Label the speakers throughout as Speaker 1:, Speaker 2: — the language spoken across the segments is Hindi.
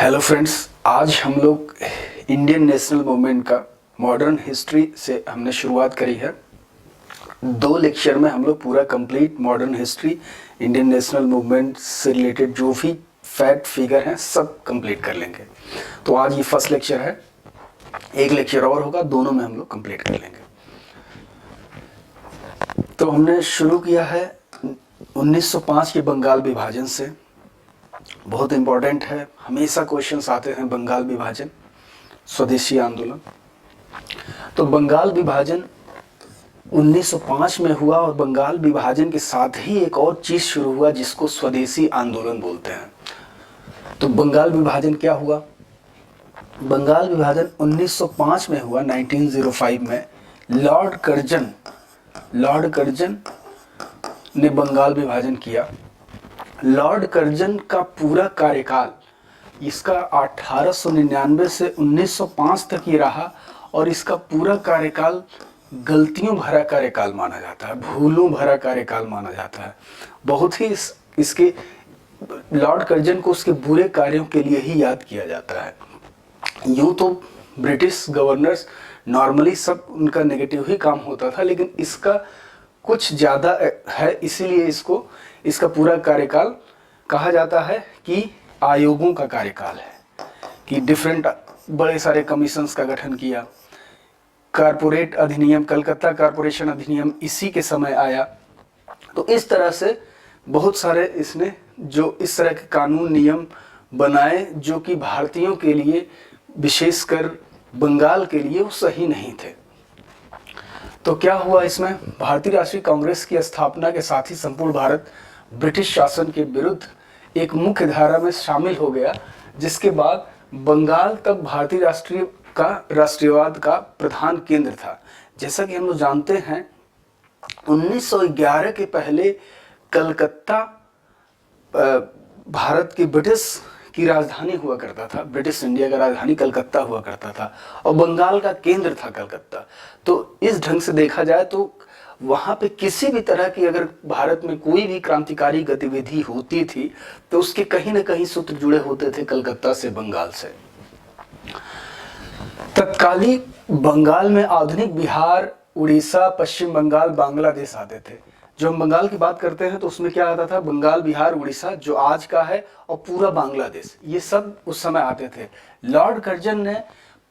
Speaker 1: हेलो फ्रेंड्स, आज हम लोग इंडियन नेशनल मूवमेंट का मॉडर्न हिस्ट्री से हमने शुरुआत करी है। 2 लेक्चर में हम लोग पूरा complete modern history Indian national movement से रिलेटेड जो भी फैक्ट फिगर हैं सब कंप्लीट कर लेंगे। तो आज ये फर्स्ट लेक्चर है, एक लेक्चर और होगा, दोनों में हम लोग कंप्लीट कर लेंगे। तो हमने शुरू किया है 1905 के बंगाल विभाजन से। बहुत इम्पोर्टेंट है, हमेशा क्वेश्चंस आते हैं बंगाल विभाजन, स्वदेशी आंदोलन। तो बंगाल विभाजन 1905 में हुआ और बंगाल विभाजन के साथ ही एक और चीज शुरू हुआ जिसको स्वदेशी आंदोलन बोलते हैं। तो बंगाल विभाजन क्या हुआ? बंगाल विभाजन 1905 में हुआ, 1905 में लॉर्ड कर्जन ने बंगाल विभाजन किया। लॉर्ड कर्जन का पूरा कार्यकाल, इसका 1899 से 1905 तक ही रहा और इसका पूरा कार्यकाल गलतियों भरा कार्यकाल माना जाता है, भूलों भरा कार्यकाल माना जाता है। बहुत ही इसके लॉर्ड कर्जन को उसके बुरे कार्यों के लिए ही याद किया जाता है। यूं तो ब्रिटिश गवर्नर्स नॉर्मली सब उनका नेगेटिव ही काम होता था, लेकिन इसका कुछ ज़्यादा है, इसीलिए इसका पूरा कार्यकाल कहा जाता है कि आयोगों का कार्यकाल है, कि डिफरेंट बड़े सारे कमीशंस का गठन किया। कारपोरेट अधिनियम, कलकत्ता कारपोरेशन अधिनियम इसी के समय आया। तो इस तरह से बहुत सारे इसने जो इस तरह के कानून नियम बनाए जो कि भारतीयों के लिए, विशेषकर बंगाल के लिए, वो सही नहीं थे। तो क्या हुआ इसमें? भारतीय राष्ट्रीय कांग्रेस की स्थापना के साथ ही संपूर्ण भारत ब्रिटिश शासन के विरुद्ध एक मुख्य धारा में शामिल हो गया, जिसके बाद बंगाल तक भारतीय राष्ट्रीयवाद का प्रधान केंद्र था। जैसा कि हम लोग जानते हैं 1911 के पहले कलकत्ता भारत की ब्रिटिश की राजधानी हुआ करता था, ब्रिटिश इंडिया का राजधानी कलकत्ता हुआ करता था और बंगाल का केंद्र था कलकत्ता। तो इस ढंग से देखा जाए तो वहाँ पे किसी भी तरह की अगर भारत में कोई भी क्रांतिकारी गतिविधि होती थी तो उसके कहीं ना कहीं सूत्र जुड़े होते थे कलकत्ता से, बंगाल से। तत्कालीन बंगाल में आधुनिक बिहार, उड़ीसा, पश्चिम बंगाल, बांग्लादेश आते थे। जो हम बंगाल की बात करते हैं तो उसमें क्या आता था? बंगाल, बिहार, उड़ीसा जो आज का है और पूरा बांग्लादेश, ये सब उस समय आते थे। लॉर्ड कर्जन ने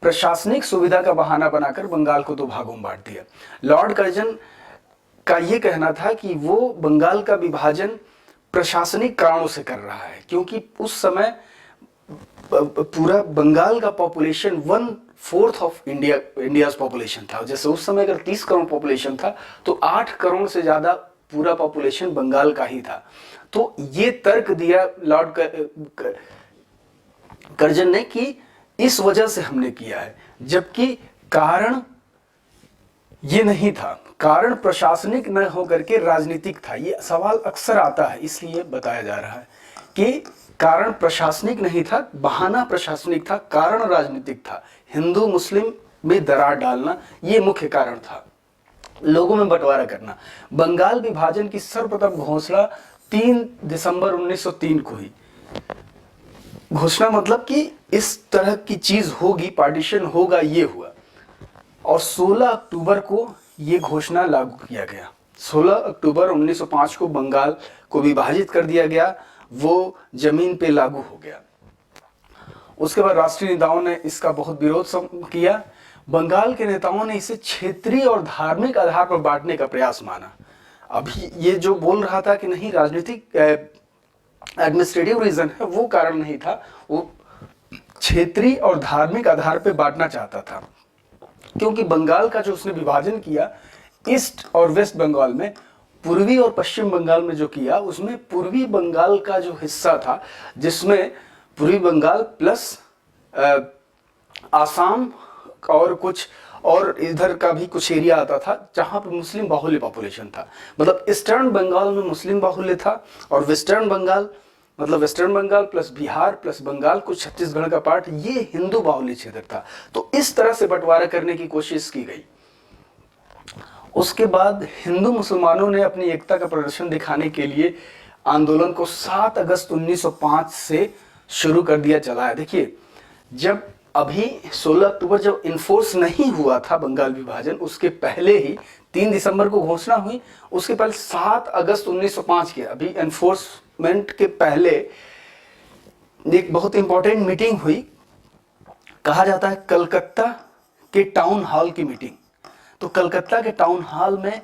Speaker 1: प्रशासनिक सुविधा का बहाना बनाकर बंगाल को 2 भागों में बांट दिया। लॉर्ड कर्जन का ये कहना था कि वो बंगाल का विभाजन प्रशासनिक कारणों से कर रहा है, क्योंकि उस समय पूरा बंगाल का पॉपुलेशन 1/4 ऑफ इंडियाज पॉपुलेशन था। जैसे उस समय अगर 30 करोड़ पॉपुलेशन था तो 8 करोड़ से ज्यादा पूरा पॉपुलेशन बंगाल का ही था। तो ये तर्क दिया लॉर्ड कर्जन ने कि इस वजह से हमने किया है, जबकि कारण ये नहीं था। कारण प्रशासनिक न होकर के राजनीतिक था। ये सवाल अक्सर आता है, इसलिए बताया जा रहा है कि कारण प्रशासनिक नहीं था, बहाना प्रशासनिक था, कारण राजनीतिक था। हिंदू मुस्लिम में दरार डालना ये मुख्य कारण था, लोगों में बंटवारा करना। बंगाल विभाजन की सर्वप्रथम घोषणा 3 दिसंबर 1903 को हुई। घोषणा मतलब कि इस तरह की चीज होगी, पार्टीशन होगा, ये हुआ। और 16 अक्टूबर को ये घोषणा लागू किया गया। 16 अक्टूबर 1905 को बंगाल को विभाजित कर दिया गया, वो जमीन पे लागू हो गया। उसके बाद राष्ट्रीय नेताओं ने इसका बहुत विरोध किया। बंगाल के नेताओं ने इसे क्षेत्रीय और धार्मिक आधार पर बांटने का प्रयास माना। अभी ये जो बोल रहा था कि नहीं राजनीतिक एडमिनिस्ट्रेटिव रीजन है, वो कारण नहीं था, वो क्षेत्रीय और धार्मिक आधार पर बांटना चाहता था। क्योंकि बंगाल का जो उसने विभाजन किया ईस्ट और वेस्ट बंगाल में, पूर्वी और पश्चिम बंगाल में जो किया, उसमें पूर्वी बंगाल का जो हिस्सा था, जिसमें पूर्वी बंगाल प्लस आसाम और कुछ और इधर का भी कुछ एरिया आता था जहां पर मुस्लिम बाहुल्य पॉपुलेशन था। मतलब ईस्टर्न बंगाल में मुस्लिम बाहुल्य था और वेस्टर्न बंगाल, मतलब western Bengal plus Bihar plus Bengal, कुछ छत्तीसगढ़ का पार्ट, ये हिंदू बाहुल्य क्षेत्र था। तो इस तरह से बंटवारा करने की कोशिश की गई। उसके बाद हिंदू मुसलमानों ने अपनी एकता का प्रदर्शन दिखाने के लिए आंदोलन को 7 अगस्त 1905 से शुरू कर दिया चला है। देखिए, जब अभी 16 अक्टूबर जब इन्फोर्स नहीं हुआ था बंगाल विभाजन, उसके पहले ही 3 दिसंबर को घोषणा हुई, उसके पहले 7 अगस्त 1905 के, अभी एनफोर्समेंट के पहले एक बहुत इंपॉर्टेंट मीटिंग हुई, कहा जाता है कलकत्ता के टाउन हॉल की मीटिंग। तो कलकत्ता के टाउन हॉल में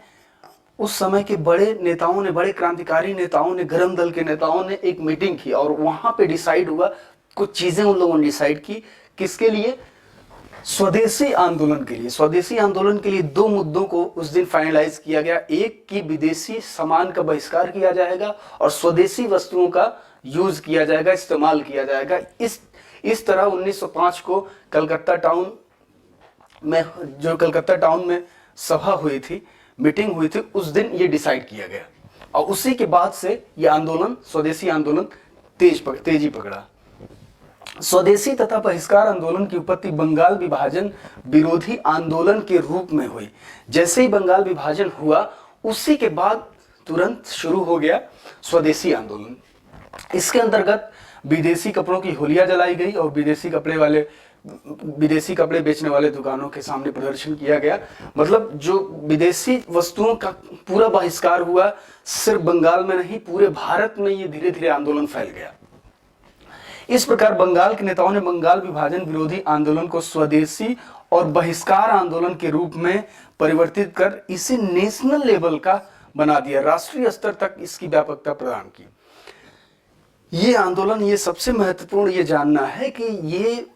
Speaker 1: उस समय के बड़े नेताओं ने, बड़े क्रांतिकारी नेताओं ने, गरम दल के नेताओं ने एक मीटिंग की और वहां पे डिसाइड हुआ, कुछ चीजें उन लोगों ने डिसाइड की। किसके लिए? स्वदेशी आंदोलन के लिए। स्वदेशी आंदोलन के लिए 2 मुद्दों को उस दिन फाइनलाइज किया गया। एक कि विदेशी सामान का बहिष्कार किया जाएगा और स्वदेशी वस्तुओं का यूज किया जाएगा, इस्तेमाल किया जाएगा। इस तरह 1905 को कलकत्ता टाउन में सभा हुई थी, मीटिंग हुई थी, उस दिन ये डिसाइड किया गया और उसी के बाद से ये आंदोलन, स्वदेशी आंदोलन तेजी पकड़ा। स्वदेशी तथा बहिष्कार आंदोलन की उत्पत्ति बंगाल विभाजन विरोधी आंदोलन के रूप में हुई। जैसे ही बंगाल विभाजन हुआ, उसी के बाद तुरंत शुरू हो गया स्वदेशी आंदोलन। इसके अंतर्गत विदेशी कपड़ों की होलियां जलाई गई और विदेशी कपड़े बेचने वाले दुकानों के सामने प्रदर्शन किया गया। मतलब जो विदेशी वस्तुओं का पूरा बहिष्कार हुआ, सिर्फ बंगाल में नहीं, पूरे भारत में ये धीरे धीरे आंदोलन फैल गया। इस प्रकार बंगाल के नेताओं ने बंगाल विभाजन विरोधी आंदोलन को स्वदेशी और बहिष्कार आंदोलन के रूप में परिवर्तित कर इसे नेशनल लेवल का बना दिया, राष्ट्रीय स्तर तक इसकी व्यापकता प्रदान की। ये आंदोलन, ये सबसे महत्वपूर्ण ये जानना है कि ये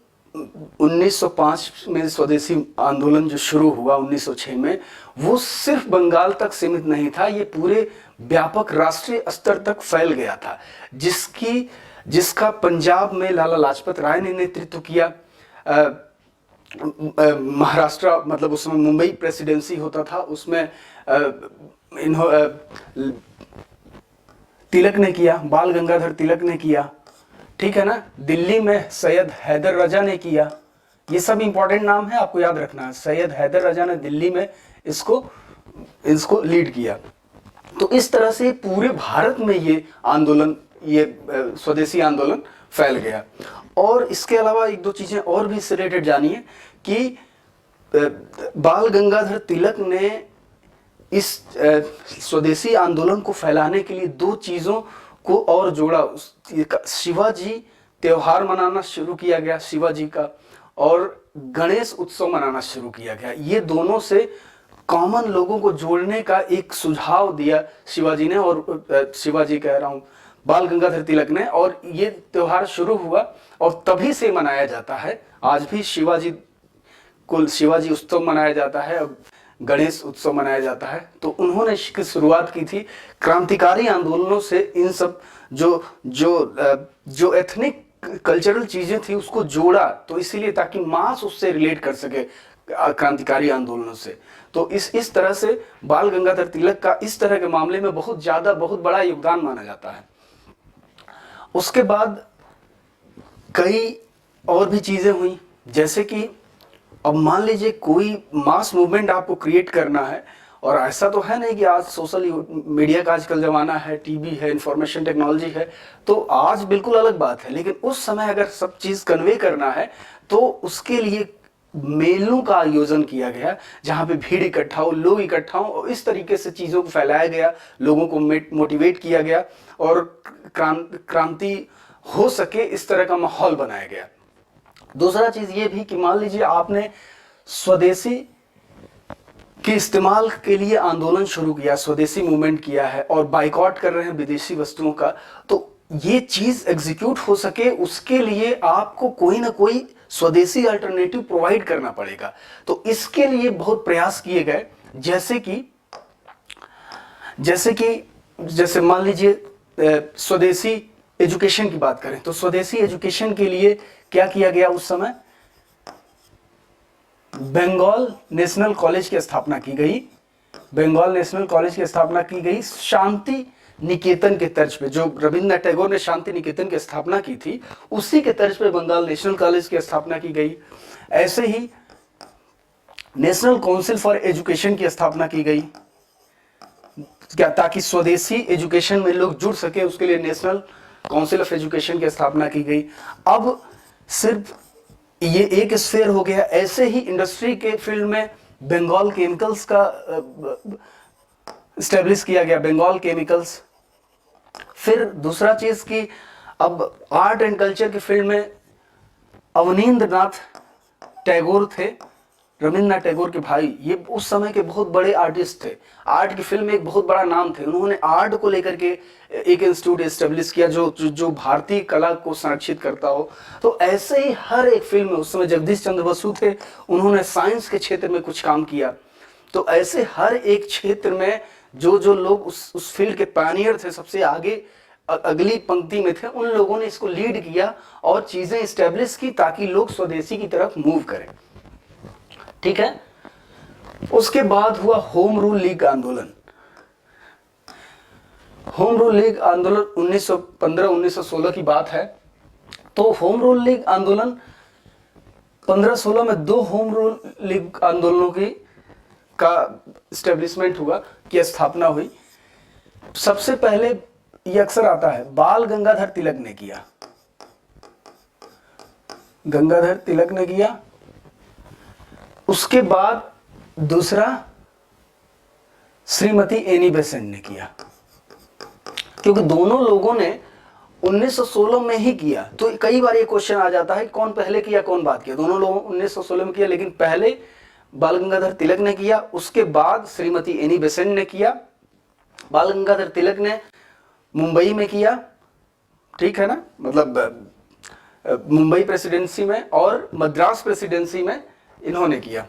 Speaker 1: 1905 में स्वदेशी आंदोलन जो शुरू हुआ 1906 में, वो सिर्फ बंगाल तक सीमित नहीं था, ये पूरे व्यापक राष्ट्रीय स्तर तक फैल गया था, जिसका पंजाब में लाला लाजपत राय ने नेतृत्व किया। महाराष्ट्र, मतलब उस समय मुंबई प्रेसिडेंसी होता था, उसमें तिलक ने किया, बाल गंगाधर तिलक ने किया, ठीक है ना। दिल्ली में सैयद हैदर रजा ने किया। ये सब इंपॉर्टेंट नाम है, आपको याद रखना है। सैयद हैदर रजा ने दिल्ली में इसको लीड किया। तो इस तरह से पूरे भारत में ये आंदोलन, ये स्वदेशी आंदोलन फैल गया। और इसके अलावा 1-2 चीजें और भी इससे रिलेटेड जानिए कि बाल गंगाधर तिलक ने इस स्वदेशी आंदोलन को फैलाने के लिए 2 चीजों को और जोड़ा। शिवाजी त्योहार मनाना शुरू किया गया, शिवाजी का, और गणेश उत्सव मनाना शुरू किया गया। ये दोनों से कॉमन लोगों को जोड़ने का एक सुझाव दिया शिवाजी ने, और शिवाजी कह रहा हूं, बाल गंगाधर तिलक ने। और ये त्योहार शुरू हुआ और तभी से मनाया जाता है। आज भी शिवाजी उत्सव मनाया जाता है, गणेश उत्सव मनाया जाता है। तो उन्होंने इसकी शुरुआत की थी। क्रांतिकारी आंदोलनों से इन सब जो एथनिक कल्चरल चीजें थी उसको जोड़ा, तो इसीलिए ताकि मास उससे रिलेट कर सके क्रांतिकारी आंदोलनों से। तो इस तरह से बाल गंगाधर तिलक का इस तरह के मामले में बहुत बड़ा योगदान माना जाता है। उसके बाद कई और भी चीजें हुई, जैसे कि अब मान लीजिए कोई मास मूवमेंट आपको क्रिएट करना है, और ऐसा तो है नहीं कि आज सोशल मीडिया का आजकल जमाना है, टीवी है, इंफॉर्मेशन टेक्नोलॉजी है, तो आज बिल्कुल अलग बात है। लेकिन उस समय अगर सब चीज कन्वे करना है तो उसके लिए मेलों का आयोजन किया गया, जहां पे भीड़ इकट्ठा हो, लोग इकट्ठा हो, और इस तरीके से चीजों को फैलाया गया, लोगों को मोटिवेट किया गया और क्रांति हो सके इस तरह का माहौल बनाया गया। दूसरा चीज ये भी कि मान लीजिए आपने स्वदेशी के इस्तेमाल के लिए आंदोलन शुरू किया, स्वदेशी मूवमेंट किया है और बाइकआउट कर रहे हैं विदेशी वस्तुओं का, तो ये चीज एग्जीक्यूट हो सके उसके लिए आपको कोई ना कोई स्वदेशी अल्टरनेटिव प्रोवाइड करना पड़ेगा। तो इसके लिए बहुत प्रयास किए गए, जैसे मान लीजिए स्वदेशी एजुकेशन की बात करें, तो स्वदेशी एजुकेशन के लिए क्या किया गया उस समय? बंगाल नेशनल कॉलेज की स्थापना की गई। बंगाल नेशनल कॉलेज की स्थापना की गई शांति निकेतन के तर्ज पे। जो रविंद्रनाथ टैगोर ने शांति निकेतन की स्थापना की थी, उसी के तर्ज पे बंगाल नेशनल कॉलेज की स्थापना की गई। ऐसे ही नेशनल काउंसिल फॉर एजुकेशन की स्थापना की गई, क्या ताकि स्वदेशी एजुकेशन में लोग जुड़ सके, उसके लिए नेशनल काउंसिल ऑफ एजुकेशन की स्थापना की गई। अब सिर्फ ये एक स्फेयर हो गया। ऐसे ही इंडस्ट्री के फील्ड में बंगाल केमिकल्स का स्टेब्लिश किया गया, बंगाल केमिकल्स। फिर दूसरा चीज की अब आर्ट एंड कल्चर के फील्ड में अवनींद्रनाथ टैगोर थे, रविंद्रनाथ टैगोर के भाई, ये उस समय के बहुत बड़े आर्टिस्ट थे, आर्ट की फील्ड में एक बहुत बड़ा नाम थे। उन्होंने आर्ट को लेकर के एक इंस्टीट्यूट एस्टेब्लिश किया जो भारतीय कला को संरक्षित करता हो। तो ऐसे ही हर एक फील्ड में, उस समय जगदीश चंद्र बसु थे, उन्होंने साइंस के क्षेत्र में कुछ काम किया। तो ऐसे हर एक क्षेत्र में जो लोग उस फील्ड के पायनियर थे, सबसे आगे अगली पंक्ति में थे, उन लोगों ने इसको लीड किया और चीजें एस्टेब्लिश की ताकि लोग स्वदेशी की तरफ मूव करें। ठीक है। उसके बाद हुआ होम रूल लीग आंदोलन। होम रूल लीग आंदोलन 1915-1916 की बात है। तो होम रूल लीग आंदोलन 15-16 में दो होम रूल लीग आंदोलनों का स्टेब्लिशमेंट हुआ, की स्थापना हुई। सबसे पहले ये अक्सर आता है, बाल गंगाधर तिलक ने किया, गंगाधर तिलक ने किया। उसके बाद दूसरा श्रीमती एनी बेसेंट ने किया, क्योंकि दोनों लोगों ने 1916 में ही किया। तो कई बार ये क्वेश्चन आ जाता है कौन पहले किया कौन बाद किया। दोनों लोगों 1916 में किया, लेकिन पहले बाल गंगाधर तिलक ने किया, उसके बाद श्रीमती एनी बेसेंट ने किया। बाल गंगाधर तिलक ने मुंबई में किया, ठीक है ना, मतलब मुंबई प्रेसिडेंसी में, और मद्रास प्रेसिडेंसी में इन्होंने किया,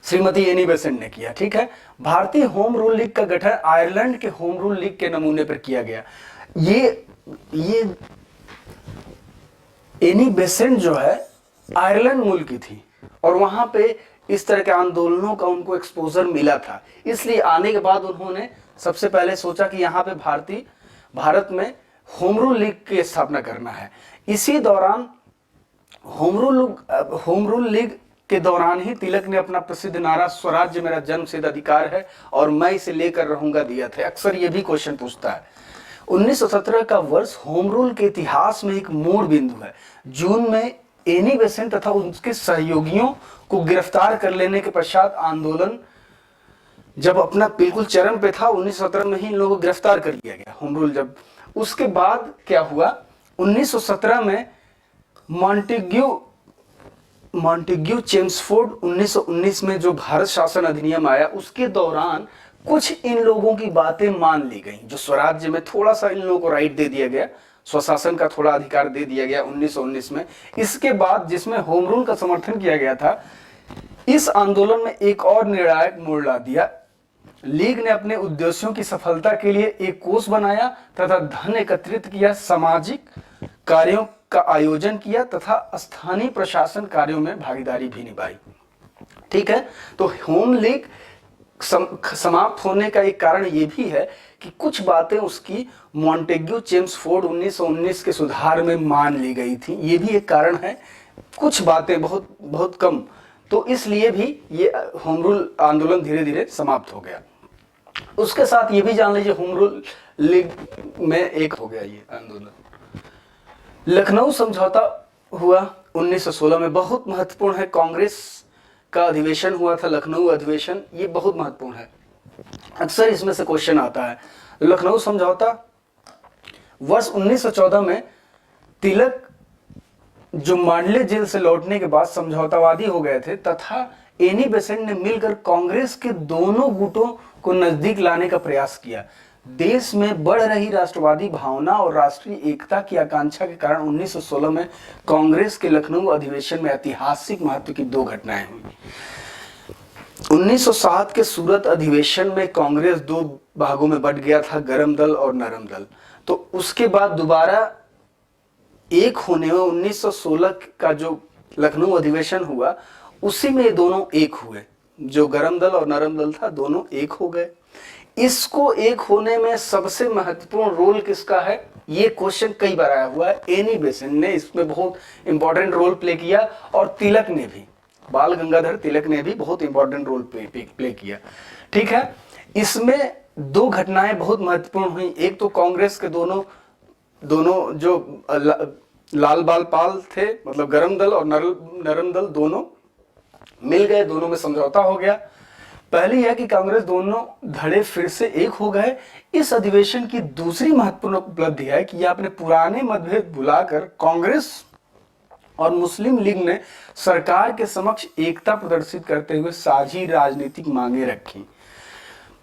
Speaker 1: श्रीमती एनी बेसेंट ने किया। ठीक है। भारतीय होम रूल लीग का गठन आयरलैंड के होम रूल लीग के नमूने पर किया गया। ये एनी बेसेंट जो है आयरलैंड मूल की थी और वहां पे इस तरह के आंदोलनों का उनको एक्सपोजर मिला था, इसलिए आने के बाद उन्होंने सबसे पहले सोचा कि यहाँ पे भारत में होम रूल लीग की स्थापना करना है। इसी दौरान होम रूल लीग के दौरान ही तिलक ने अपना प्रसिद्ध नारा स्वराज्य मेरा जन्मसिद्ध अधिकार है और मैं इसे लेकर रहूंगा दिया था। अक्सर ये भी क्वेश्चन पूछता है। 1917 का वर्ष होम रूल के इतिहास में एक मोड़ बिंदु है। जून में एनी बेसेंट तथा उनके सहयोगियों को गिरफ्तार कर लेने के पश्चात आंदोलन जब अपना बिल्कुल चरम पे था, 1917 में ही इन लोगों को गिरफ्तार कर लिया गया होम रूल जब। उसके बाद क्या हुआ, 1917 में मॉन्टेग्यू चेम्सफोर्ड 1919 में जो भारत शासन अधिनियम आया, उसके दौरान कुछ इन लोगों की बातें मान ली गई। जो स्वराज्य में थोड़ा सा इन लोगों को राइट दे दिया गया, स्वशासन का थोड़ा अधिकार दे दिया गया 1919 में। इसके बाद जिसमें होम रूल का समर्थन किया गया था, इस आंदोलन में एक और निर्णायक मोड़ ला दिया। लीग ने अपने उद्देश्यों की सफलता के लिए एक कोष बनाया तथा धन एकत्रित किया, सामाजिक कार्यों का आयोजन किया तथा स्थानीय प्रशासन कार्यों में भागीदारी भी निभाई। ठीक है। तो होम लीग समाप्त होने का एक कारण यह भी है कि कुछ बातें उसकी मॉन्टेग्यू चेम्सफोर्ड 1919 के सुधार में मान ली गई थी। ये भी एक कारण है, कुछ बातें बहुत कम, तो इसलिए भी ये होम रूल आंदोलन धीरे धीरे समाप्त हो गया। उसके साथ ये भी जान लीजिए होम रूल लीग में एक हो गया ये आंदोलन। लखनऊ समझौता हुआ 1916 में, बहुत महत्वपूर्ण है। कांग्रेस का अधिवेशन हुआ था, लखनऊ अधिवेशन, ये बहुत महत्वपूर्ण है, अक्सर इसमें से क्वेश्चन आता है। लखनऊ समझौता वर्ष 1914 में तिलक जो मांडले जेल से लौटने के बाद समझौतावादी हो गए थे तथा एनी बेसेंट ने मिलकर कांग्रेस के दोनों गुटों को नजदीक लाने का प्रयास किया। देश में बढ़ रही राष्ट्रवादी भावना और राष्ट्रीय एकता की आकांक्षा के कारण 1916 में कांग्रेस के लखनऊ अधिवेशन में ऐतिहासिक महत्व की दो घटनाएं हुई। 1907 के सूरत अधिवेशन में कांग्रेस दो भागों में बंट गया था, गरम दल और नरम दल। तो उसके बाद दोबारा एक होने में 1916 का जो लखनऊ अधिवेशन हुआ, उसी में ये दोनों एक हुए। जो गरम दल और नरम दल था, दोनों एक हो गए। इसको एक होने में सबसे महत्वपूर्ण रोल किसका है, ये क्वेश्चन कई बार आया हुआ है। एनी बेसेंट ने इसमें बहुत इंपॉर्टेंट रोल प्ले किया और तिलक ने भी, बाल गंगाधर तिलक ने भी बहुत इंपॉर्टेंट रोल प्ले किया। ठीक है। इसमें दो घटनाएं बहुत महत्वपूर्ण हुई। एक तो कांग्रेस के दोनों दोनों जो लाल बाल पाल थे, मतलब गरम दल और नरम दल दोनों मिल गए, दोनों में समझौता हो गया। पहली है कि कांग्रेस दोनों धड़े फिर से एक हो गए। इस अधिवेशन की दूसरी महत्वपूर्ण उपलब्धि है कि यह अपने पुराने मतभेद भुलाकर कांग्रेस और मुस्लिम लीग ने सरकार के समक्ष एकता प्रदर्शित करते हुए साझी राजनीतिक मांगे रखी।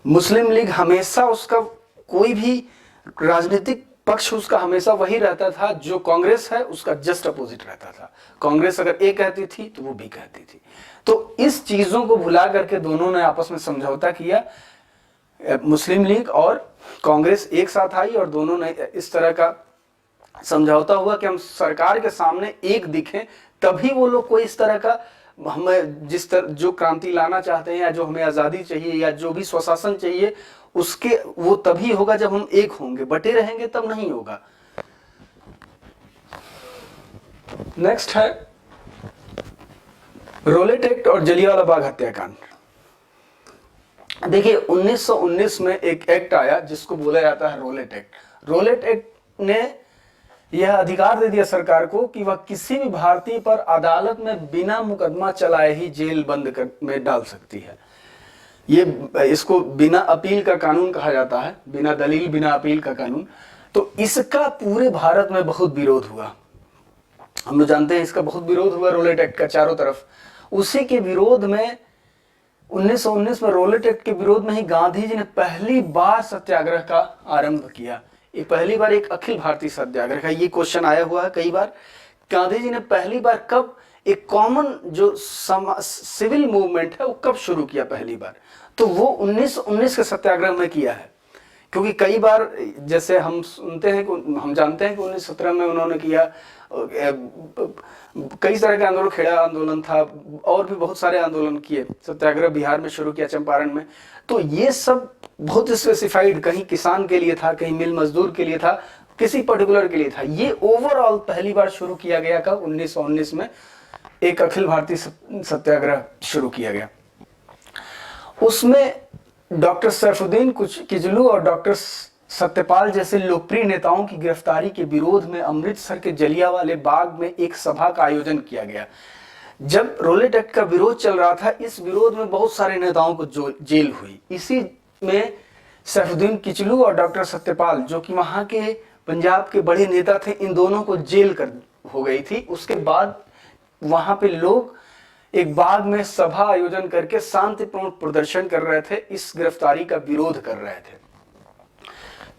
Speaker 1: मुस्लिम लीग हमेशा उसका कोई भी राजनीतिक पक्ष उसका हमेशा वही रहता था जो कांग्रेस है उसका जस्ट अपोजिट रहता था। कांग्रेस अगर ए कहती थी तो वो बी कहती थी। तो इस चीजों को भुला करके दोनों ने आपस में समझौता किया। मुस्लिम लीग और कांग्रेस एक साथ आई और दोनों ने इस तरह का समझौता हुआ कि हम सरकार के सामने एक दिखें, तभी वो लोग कोई इस तरह का हमें जिस तरह जो क्रांति लाना चाहते हैं या जो हमें आजादी चाहिए या जो भी स्वशासन चाहिए उसके वो तभी होगा जब हम एक होंगे। बटे रहेंगे तब नहीं होगा। नेक्स्ट है रोलेट एक्ट और जलियांवाला बाग हत्याकांड। देखिए 1919 में एक एक्ट आया जिसको बोला जाता है रोलेट एक्ट। रोलेट एक्ट ने यह अधिकार दे दिया सरकार को कि वह किसी भी भारतीय पर अदालत में बिना मुकदमा चलाए ही जेल बंद में डाल सकती है। ये इसको बिना अपील का कानून कहा जाता है, बिना दलील बिना अपील का कानून। तो इसका पूरे भारत में बहुत विरोध हुआ। हम लोग जानते हैं इसका बहुत विरोध हुआ रोलेट एक्ट का चारों तरफ। उसी के विरोध में 1919 में रोलेट एक्ट के विरोध में ही गांधी जी ने पहली बार सत्याग्रह का आरंभ किया। ये पहली बार एक अखिल भारतीय सत्याग्रह का, ये क्वेश्चन आया हुआ है कई बार। गांधी जी ने पहली बार कब एक कॉमन जो सिविल मूवमेंट है वो कब शुरू किया पहली बार, तो वो 1919 के सत्याग्रह में किया है। क्योंकि कई बार जैसे हम सुनते हैं हम जानते हैं कि 1917 में उन्होंने किया, कई तरह के आंदोलन, खेड़ा आंदोलन था और भी बहुत सारे आंदोलन किए। सत्याग्रह बिहार में शुरू किया, चंपारण में। तो ये सब बहुत स्पेसिफाइड, कहीं किसान के लिए था, कहीं मिल मजदूर के लिए था, किसी पर्टिकुलर के लिए था। ये ओवरऑल पहली बार शुरू किया गया कब 1919 में एक अखिल भारतीय सत्याग्रह शुरू किया गया। उसमें डॉक्टर सैफुद्दीन किचलू और डॉक्टर सत्यपाल जैसे लोकप्रिय नेताओं की गिरफ्तारी के विरोध में अमृतसर के जलियांवाले बाग में एक सभा का आयोजन किया गया। जब रोलेट एक्ट का विरोध चल रहा था, इस विरोध में बहुत सारे नेताओं को जेल हुई। इसी में सैफुद्दीन किचलू और डॉक्टर सत्यपाल, जो कि वहां के पंजाब के बड़े नेता थे, इन दोनों को जेल कर हो गई थी। उसके बाद वहां पे लोग एक बाग में सभा आयोजन करके शांतिपूर्ण प्रदर्शन कर रहे थे, इस गिरफ्तारी का विरोध कर रहे थे।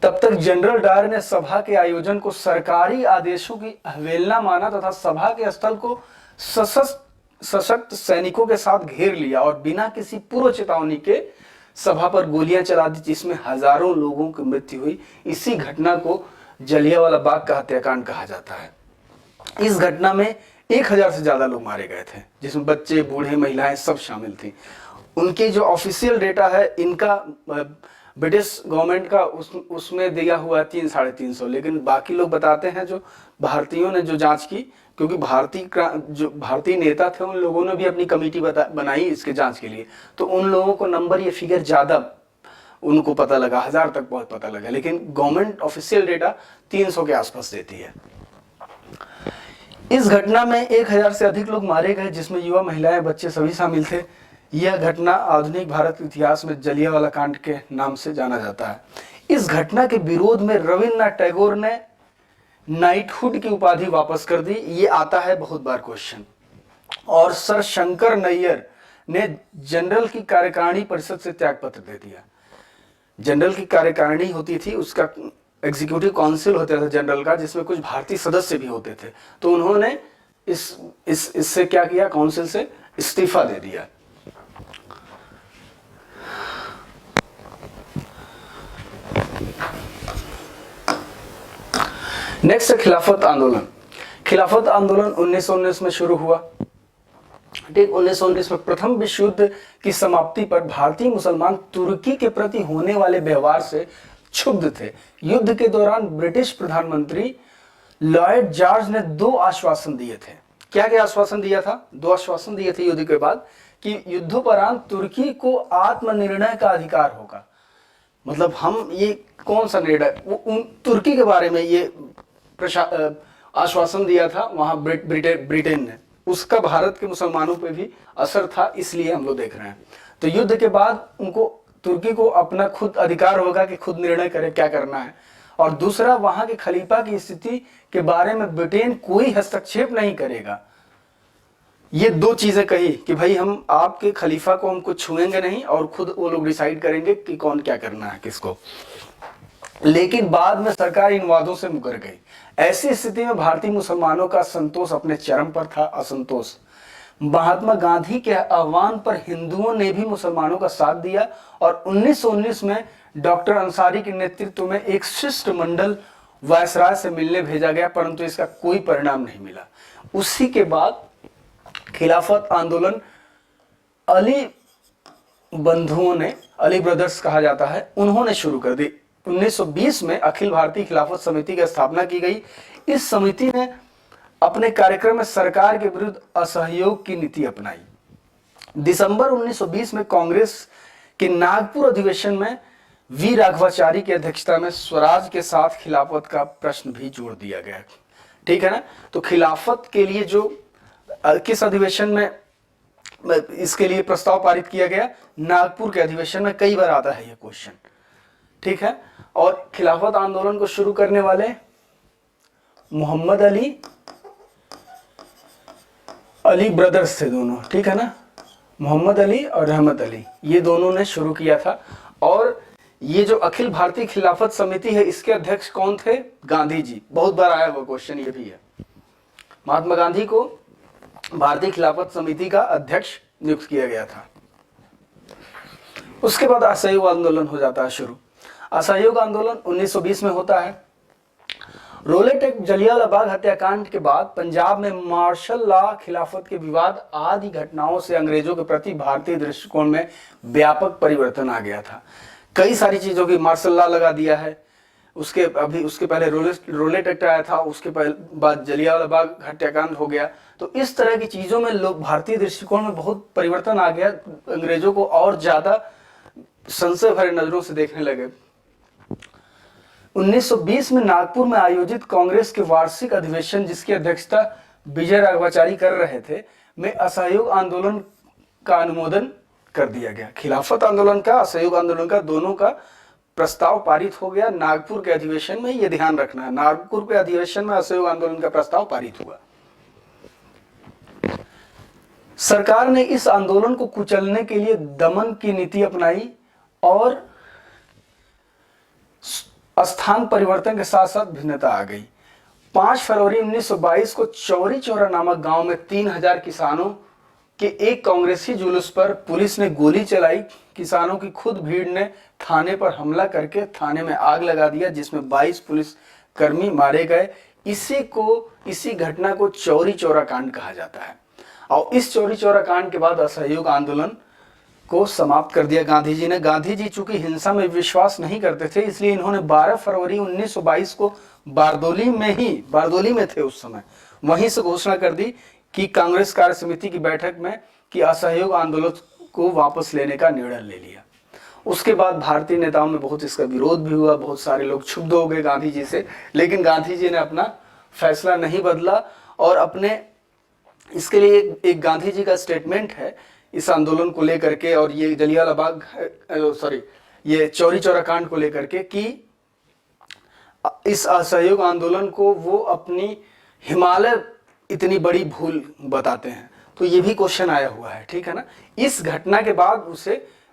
Speaker 1: तब तक जनरल डायर ने सभा के आयोजन को सरकारी आदेशों की अवहेलना माना तथा सभा के स्थल को सशक्त सैनिकों के साथ घेर लिया और बिना किसी पूर्व चेतावनी के सभा पर गोलियां चला दी, जिसमें हजारों लोगों की मृत्यु हुई। इसी घटना को जलियांवाला बाग का हत्याकांड कहा जाता है। इस घटना में 1000 से ज्यादा लोग मारे गए थे, जिसमें बच्चे, बूढ़े, महिलाएं सब शामिल थी। उनके जो ऑफिशियल डेटा है, इनका ब्रिटिश गवर्नमेंट का उसमें दिया हुआ 300-350, लेकिन बाकी लोग बताते हैं जो भारतीयों ने जो जांच की, क्योंकि जो भारतीय नेता थे उन लोगों ने भी अपनी कमेटी बनाई इसके जांच के लिए, तो उन लोगों को नंबर, ये फिगर ज्यादा उनको पता लगा, 1000 तक बहुत पता लगा, लेकिन गवर्नमेंट ऑफिशियल डेटा 300 के आसपास देती है। इस घटना में 1000 से अधिक लोग मारे गए, जिसमें युवा, महिलाएं, बच्चे सभी शामिल थे। यह घटना आधुनिक भारत के इतिहास में जलियांवाला कांड के नाम से जाना जाता है। इस घटना के विरोध में रविन्द्रनाथ टैगोर ने नाइटहुड की उपाधि वापस कर दी। ये आता है बहुत बार क्वेश्चन। और सर शंकर नैयर ने जनरल की कार्यकारिणी परिषद से त्यागपत्र दे दिया। जनरल की कार्यकारिणी होती थी, उसका एग्जीक्यूटिव काउंसिल होता था जनरल का, जिसमें कुछ भारतीय सदस्य भी होते थे। तो उन्होंने इससे क्या किया, काउंसिल से इस्तीफा दे दिया। नेक्स्ट है खिलाफत आंदोलन। खिलाफत आंदोलन 1919 में शुरू हुआ। ठीक 1919 में प्रथम विश्व युद्ध की समाप्ति पर भारतीय मुसलमान तुर्की के प्रति होने वाले व्यवहार से क्षुब्ध थे। युद्ध के दौरान ब्रिटिश प्रधानमंत्री लॉयड जॉर्ज ने 2 आश्वासन दिए थे। क्या क्या आश्वासन दिया था? 2 आश्वासन दिए थे युद्ध के बाद कि युद्धोपरांत तुर्की को आत्मनिर्णय का अधिकार होगा। मतलब हम ये कौन सा निर्णय, तुर्की के बारे में ये आश्वासन दिया था वहां ब्रिटेन ने, उसका भारत के मुसलमानों पे भी असर था, इसलिए हम लोग देख रहे हैं। तो युद्ध के बाद उनको, तुर्की को अपना खुद अधिकार होगा कि खुद निर्णय करे क्या करना है, और दूसरा वहां के खलीफा की स्थिति के बारे में ब्रिटेन कोई हस्तक्षेप नहीं करेगा। ये दो चीजें कही कि भाई हम आपके खलीफा को हम कुछ छुएंगे नहीं और खुद वो लोग डिसाइड करेंगे कि कौन क्या करना है किसको। लेकिन बाद में सरकार इन वादों से मुकर गई। ऐसी स्थिति में भारतीय मुसलमानों का संतोष अपने चरम पर था, असंतोष। महात्मा गांधी के आह्वान पर हिंदुओं ने भी मुसलमानों का साथ दिया और 1919 में डॉक्टर अंसारी के नेतृत्व में एक शिष्टमंडल वायसराय से मिलने भेजा गया, परंतु इसका कोई परिणाम नहीं मिला। उसी के बाद खिलाफत आंदोलन अली बंधुओं ने, अली ब्रदर्स कहा जाता है, उन्होंने शुरू कर दी। 1920 में अखिल भारतीय खिलाफत समिति की स्थापना की गई। इस समिति ने अपने कार्यक्रम में सरकार के विरुद्ध असहयोग की नीति अपनाई। दिसंबर 1920 में कांग्रेस के नागपुर अधिवेशन में वी राघवाचारी की अध्यक्षता में स्वराज के साथ खिलाफत का प्रश्न भी जोड़ दिया गया। ठीक है ना। तो खिलाफत के लिए जो किस अधिवेशन में इसके लिए प्रस्ताव पारित किया गया, नागपुर के अधिवेशन में। कई बार आता है यह क्वेश्चन। ठीक है। और खिलाफत आंदोलन को शुरू करने वाले मोहम्मद अली ब्रदर्स थे दोनों। ठीक है ना। मोहम्मद अली और रहमत अली, ये दोनों ने शुरू किया था। और ये जो अखिल भारतीय खिलाफत समिति है, इसके अध्यक्ष कौन थे? गांधी जी। बहुत बार आया हुआ क्वेश्चन ये भी है। महात्मा गांधी को भारतीय खिलाफत समिति का अध्यक्ष नियुक्त किया गया था। उसके बाद असहयोग आंदोलन हो जाता है शुरू। असहयोग आंदोलन 1920 में होता है। रोलेट एक्ट, जलियांवाला बाग हत्याकांड के बाद पंजाब में मार्शल लॉ, खिलाफत के विवाद आदि घटनाओं से अंग्रेजों के प्रति भारतीय दृष्टिकोण में व्यापक परिवर्तन आ गया था। कई सारी चीजों की मार्शल लॉ लगा दिया है। उसके पहले रोलेट एक्ट आया था, उसके बाद जलियांवाला बाग हत्याकांड हो गया। तो इस तरह की चीजों में लोग भारतीय दृष्टिकोण में बहुत परिवर्तन आ गया। अंग्रेजों को और ज्यादा संशय भरे नजरों से देखने लगे। 1920 में नागपुर में आयोजित कांग्रेस के वार्षिक अधिवेशन, जिसकी अध्यक्षता विजय राघवाचारी कर रहे थे, में असहयोग आंदोलन का अनुमोदन कर दिया गया। खिलाफत आंदोलन का, असहयोग आंदोलन का, दोनों का प्रस्ताव पारित हो गया नागपुर के अधिवेशन में। यह ध्यान रखना है, नागपुर के अधिवेशन में असहयोग आंदोलन का प्रस्ताव पारित हुआ। सरकार ने इस आंदोलन को कुचलने के लिए दमन की नीति अपनाई और स्थान परिवर्तन के साथ साथ भिन्नता आ गई। 5 फरवरी 1922 को चौरी चौरा नामक गांव में 3000 किसानों के एक कांग्रेसी जुलूस पर पुलिस ने गोली चलाई। किसानों की खुद भीड़ ने थाने पर हमला करके थाने में आग लगा दिया, जिसमें 22 पुलिसकर्मी मारे गए। इसी घटना को चौरी चौरा कांड कहा जाता है। और इस चौरी चौरा कांड के बाद असहयोग आंदोलन को समाप्त कर दिया गांधी जी ने। गांधी जी चूंकि हिंसा में विश्वास नहीं करते थे, इसलिए इन्होंने 12 फरवरी 1922 को बारदोली में थे उस समय, वहीं से घोषणा कर दी कि कांग्रेस कार्य समिति की बैठक में कि असहयोग आंदोलन को वापस लेने का निर्णय ले लिया। उसके बाद भारतीय नेताओं में बहुत इसका विरोध भी हुआ, बहुत सारे लोग क्षुब्ध हो गए गांधी जी से, लेकिन गांधी जी ने अपना फैसला नहीं बदला और अपने इसके लिए एक गांधी जी का स्टेटमेंट है इस आंदोलन को लेकर के, और ये ये चौरी चौरा कांड को लेकर के, कि इस असहयोग आंदोलन को वो अपनी हिमालय इतनी बड़ी भूल बताते हैं। तो ये भी क्वेश्चन आया हुआ है। ठीक है ना। इस घटना के बाद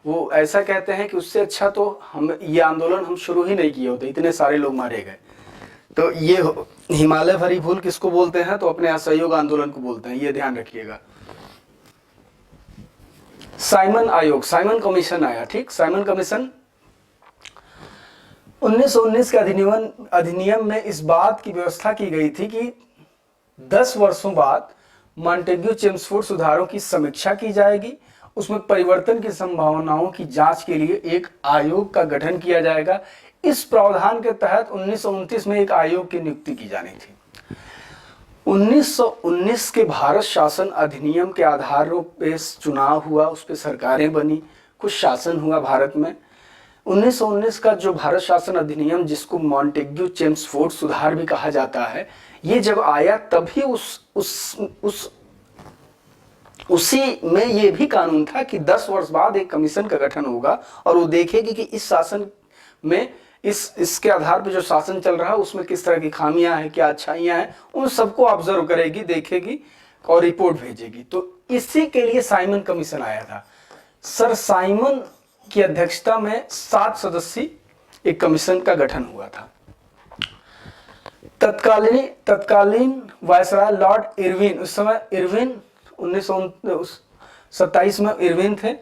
Speaker 1: वो ऐसा कहते हैं कि उससे अच्छा तो ये आंदोलन हम शुरू ही नहीं किए होते, इतने सारे लोग मारे गए। तो ये हिमालय भरी भूल किसको बोलते हैं? तो अपने असहयोग आंदोलन को बोलते हैं, ये ध्यान रखिएगा। साइमन आयोग, साइमन कमीशन आया। ठीक, साइमन कमीशन 1919 के अधिनियम में इस बात की व्यवस्था की गई थी कि 10 वर्षों बाद मॉन्टेग्यू चेम्सफोर्ड सुधारों की समीक्षा की जाएगी। उसमें परिवर्तन की संभावनाओं की जांच के लिए एक आयोग का गठन किया जाएगा। इस प्रावधान के तहत 1929 में एक आयोग की नियुक्ति की जानी थी। 1919 के भारत शासन अधिनियम के आधारों पर चुनाव हुआ, उस पर सरकारें बनी, कुछ शासन हुआ भारत में। 1919 का जो भारत शासन अधिनियम, जिसको मॉन्टेग्यू चेम्सफोर्ड सुधार भी कहा जाता है, ये जब आया तभी उसी में ये भी कानून था कि 10 वर्ष बाद एक कमीशन का गठन होगा और वो देखेगी कि इस शासन में इसके आधार पर जो शासन चल रहा है उसमें किस तरह की खामियां हैं, क्या अच्छाइयां हैं, उन सबको ऑब्जर्व करेगी, देखेगी और रिपोर्ट भेजेगी। तो इसी के लिए साइमन कमीशन आया था। सर साइमन की अध्यक्षता में 7 सदस्यीय एक कमीशन का गठन हुआ था। तत्कालीन वायसराय लॉर्ड इरविन, उस समय इरविन 1927 में इरविन थे।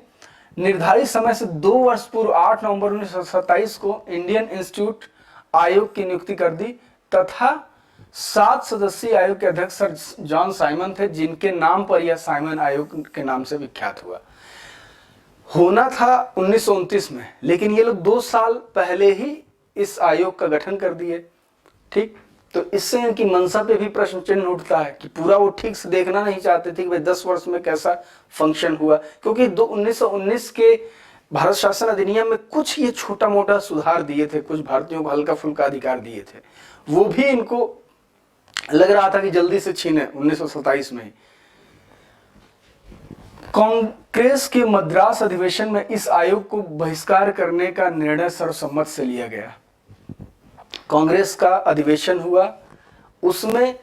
Speaker 1: निर्धारित समय से 2 वर्ष पूर्व 8 नवंबर 1927 को इंडियन इंस्टीट्यूट आयोग की नियुक्ति कर दी तथा 7 सदस्यीय आयोग के अध्यक्ष सर जॉन साइमन थे, जिनके नाम पर यह साइमन आयोग के नाम से विख्यात हुआ। होना था 1929 में, लेकिन ये लोग 2 साल पहले ही इस आयोग का गठन कर दिए। ठीक, तो इससे इनकी मंशा पे भी प्रश्न चिन्ह उठता है कि पूरा वो ठीक से देखना नहीं चाहते थे कि भाई 10 वर्ष में कैसा फंक्शन हुआ, क्योंकि 1919 के भारत शासन अधिनियम में कुछ ये छोटा मोटा सुधार दिए थे, कुछ भारतीयों को हल्का फुल्का अधिकार दिए थे, वो भी इनको लग रहा था कि जल्दी से छीने 1927 में ही। कांग्रेस के मद्रास अधिवेशन में इस आयोग को बहिष्कार करने का निर्णय सर्वसम्मत से लिया गया। कांग्रेस का अधिवेशन हुआ, उसमें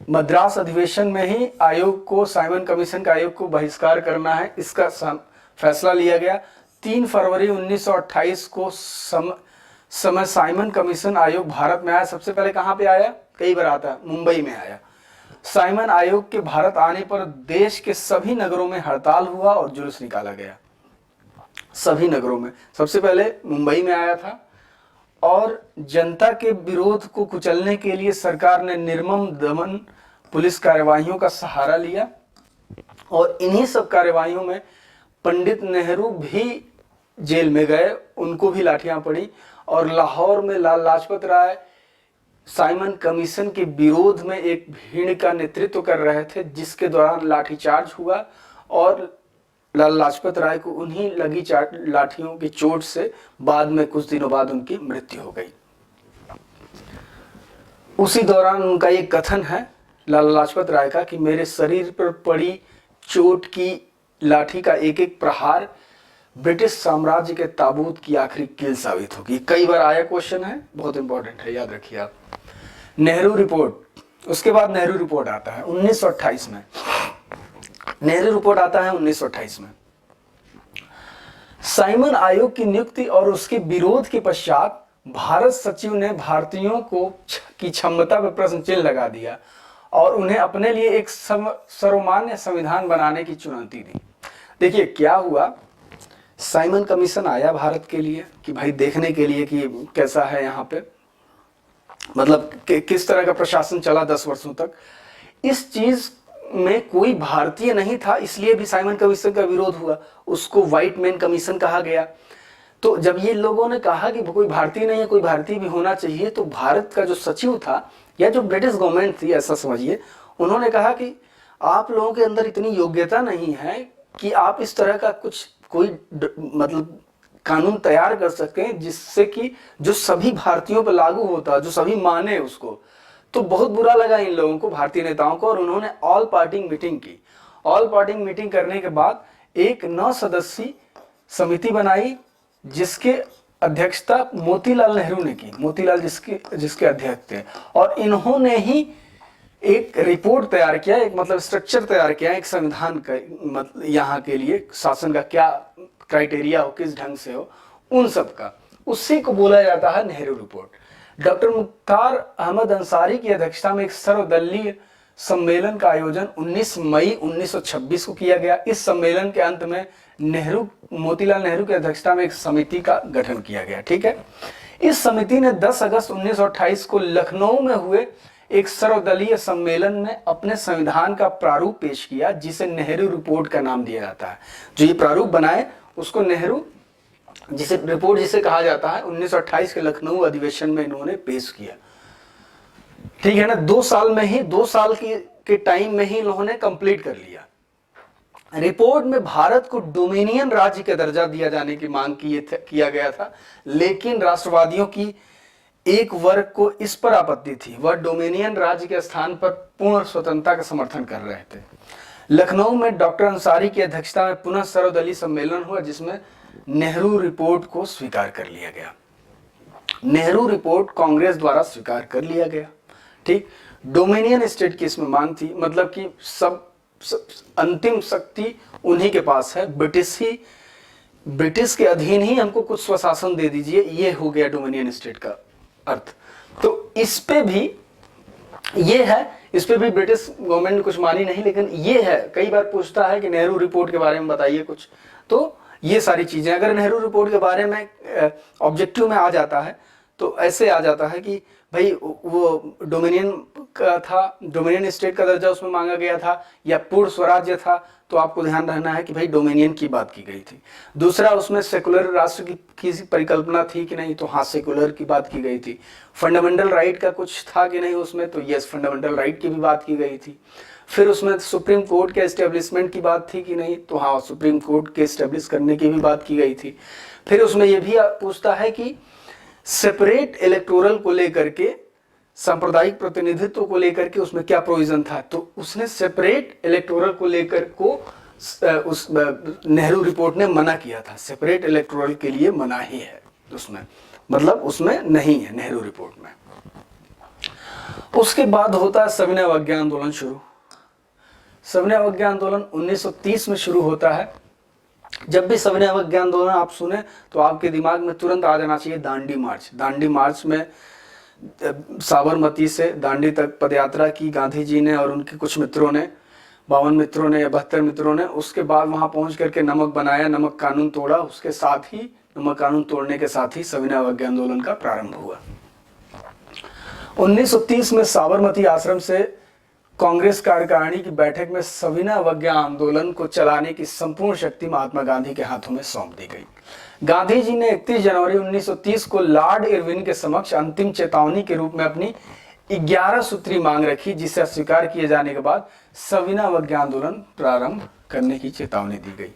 Speaker 1: मद्रास अधिवेशन में ही आयोग को, साइमन कमीशन का आयोग को बहिष्कार करना है, इसका फैसला लिया गया। 3 फरवरी 1928 को समय साइमन कमीशन आयोग भारत में आया। सबसे पहले कहां पे आया, कई बार आता है, मुंबई में आया। साइमन आयोग के भारत आने पर देश के सभी नगरों में हड़ताल हुआ और जुलूस निकाला गया। सभी नगरों में, सबसे पहले मुंबई में आया था और जनता के विरोध को कुचलने के लिए सरकार ने निर्मम दमन पुलिस कार्यवाहियों का सहारा लिया और इन्हीं सब कार्यवाहियों में पंडित नेहरू भी जेल में गए, उनको भी लाठियां पड़ी। और लाहौर में लाल लाजपत राय साइमन कमीशन के विरोध में एक भीड़ का नेतृत्व कर रहे थे, जिसके दौरान लाठीचार्ज हुआ और लाल लाजपत राय को उन्हीं लगी लाठियों की चोट से बाद में कुछ दिनों बाद उनकी मृत्यु हो गई। उसी दौरान उनका एक कथन है लाला लाजपत राय का कि मेरे शरीर पर पड़ी चोट की लाठी का एक एक प्रहार ब्रिटिश साम्राज्य के ताबूत की आखिरी कील साबित होगी। कई बार आया क्वेश्चन है, बहुत इंपॉर्टेंट है, याद रखिए आप। नेहरू रिपोर्ट, उसके बाद नेहरू रिपोर्ट आता है 1928 में। नेहरू रिपोर्ट आता है 1928 में। साइमन आयोग की नियुक्ति और उसके विरोध के पश्चात भारत सचिव ने भारतीयों को की क्षमता पर प्रश्न चिन्ह लगा दिया और उन्हें अपने लिए एक सर्वमान्य संविधान बनाने की चुनौती दी। देखिए क्या हुआ, साइमन कमीशन आया भारत के लिए कि भाई देखने के लिए कि कैसा है यहाँ पे, मतलब किस तरह का प्रशासन चला 10 वर्षों तक। इस चीज में कोई भारतीय नहीं था, इसलिए भी साइमन कमीशन का विरोध हुआ, उसको व्हाइट मैन कमीशन कहा गया। तो जब ये लोगों ने कहा कि कोई भारतीय नहीं है, कोई भारतीय भी होना चाहिए, तो भारत का जो सचिव था या जो ब्रिटिश गवर्नमेंट थी, ऐसा समझिए, उन्होंने कहा कि आप लोगों के अंदर इतनी योग्यता नहीं है कि आप इस तरह का कोई मतलब कानून तैयार कर सकें जिससे कि जो सभी भारतीयों पर लागू होता, जो सभी माने उसको। तो बहुत बुरा लगा इन लोगों को, भारतीय नेताओं को, और उन्होंने ऑल पार्टी मीटिंग की। ऑल पार्टी मीटिंग करने के बाद एक 9 सदस्यीय समिति बनाई जिसके अध्यक्षता मोतीलाल नेहरू ने की। मोतीलाल जिसके अध्यक्ष थे, और इन्होंने ही एक रिपोर्ट तैयार किया, एक मतलब स्ट्रक्चर तैयार किया, एक संविधान का मतलब यहाँ के लिए शासन का क्या क्राइटेरिया हो, किस ढंग से हो, उन सब का, उसी को बोला जाता है नेहरू रिपोर्ट। डॉक्टर मुख्तार अहमद अंसारी की अध्यक्षता में एक सर्वदलीय सम्मेलन का आयोजन 19 मई 1926 को किया गया। इस सम्मेलन के अंत में मोतीलाल नेहरू की अध्यक्षता में एक समिति का गठन किया गया। ठीक है, इस समिति ने 10 अगस्त 1928 को लखनऊ में हुए एक सर्वदलीय सम्मेलन में अपने संविधान का प्रारूप पेश किया, जिसे नेहरू रिपोर्ट का नाम दिया जाता है। जो ये प्रारूप बनाए उसको नेहरू रिपोर्ट जिसे कहा जाता है, 1928 के लखनऊ अधिवेशन में इन्होंने पेश किया। ठीक है ना, 2 साल के टाइम में ही इन्होंने कंप्लीट कर लिया। रिपोर्ट में भारत को डोमिनियन राज्य का दर्जा दिया जाने की मांग किया गया था, लेकिन राष्ट्रवादियों की एक वर्ग को इस पर आपत्ति थी। वह डोमिनियन राज्य के स्थान पर पूर्ण स्वतंत्रता का समर्थन कर रहे थे। लखनऊ में डॉक्टर अंसारी की अध्यक्षता में पुनः सर्वदलीय सम्मेलन हुआ, जिसमें नेहरू रिपोर्ट को स्वीकार कर लिया गया। नेहरू रिपोर्ट कांग्रेस द्वारा स्वीकार कर लिया गया। ठीक, डोमिनियन स्टेट की इसमें मांग थी, मतलब कि सब अंतिम शक्ति उन्हीं के पास है, ब्रिटिश के अधीन ही हमको कुछ स्वशासन दे दीजिए, ये हो गया डोमिनियन स्टेट का अर्थ। तो इस पे भी ये है, इस पे भी ब्रिटिश गवर्नमेंट ने कुछ मानी नहीं, लेकिन ये है, कई बार पूछता है कि नेहरू रिपोर्ट के बारे में बताइए कुछ, तो ये सारी चीजें अगर नेहरू रिपोर्ट के बारे में ऑब्जेक्टिव में आ जाता है तो ऐसे आ जाता है कि भाई वो डोमिनियन का था, डोमिनियन स्टेट का दर्जा उसमें मांगा गया था या पूर्ण स्वराज्य था, तो आपको ध्यान रखना है कि भाई डोमिनियन की बात की गई थी। दूसरा, उसमें सेकुलर राष्ट्र की परिकल्पना थी कि नहीं, तो हाँ सेकुलर की बात की गई थी। फंडामेंटल राइट का कुछ था कि नहीं उसमें, तो यस फंडामेंटल राइट की भी बात की गई थी। फिर उसमें सुप्रीम कोर्ट के एस्टेब्लिशमेंट की बात थी कि नहीं, तो हाँ सुप्रीम कोर्ट के एस्टेब्लिश करने की भी बात की गई थी। फिर उसमें यह भी पूछता है कि सेपरेट इलेक्टोरल को लेकर के, सांप्रदायिक प्रतिनिधित्व को लेकर के उसमें क्या प्रोविजन था, तो उसने सेपरेट इलेक्टोरल को लेकर को उस नेहरू रिपोर्ट ने मना किया था। सेपरेट इलेक्टोरल के लिए मना ही है उसमें, मतलब उसमें नहीं है नेहरू रिपोर्ट में। उसके बाद होता है सविनय अवज्ञा आंदोलन शुरू। सविनय अवज्ञा आंदोलन 1930 में शुरू होता है। जब भी सविनय अवज्ञा आंदोलन आप सुने तो आपके दिमाग में तुरंत आ जाना चाहिए दांडी मार्च। दांडी मार्च में साबरमती से दांडी तक पदयात्रा की गांधी जी ने और उनके कुछ मित्रों ने, 52 मित्रों ने या 72 मित्रों ने। उसके बाद वहां पहुंच करके नमक बनाया, नमक कानून तोड़ा। उसके साथ ही नमक कानून तोड़ने के साथ ही सविनय अवज्ञा आंदोलन का प्रारंभ हुआ। 1930 में साबरमती आश्रम से कांग्रेस कार्यकारिणी की बैठक में सविनय अवज्ञा आंदोलन को चलाने की संपूर्ण शक्ति महात्मा गांधी के हाथों में सौंप दी गई। गांधी जी ने 31 जनवरी 1930 को लॉर्ड इरविन के समक्ष अंतिम चेतावनी के रूप में अपनी 11 सूत्री मांग रखी, जिसे अस्वीकार किए जाने के बाद सविनय अवज्ञा आंदोलन प्रारंभ करने की चेतावनी दी गई।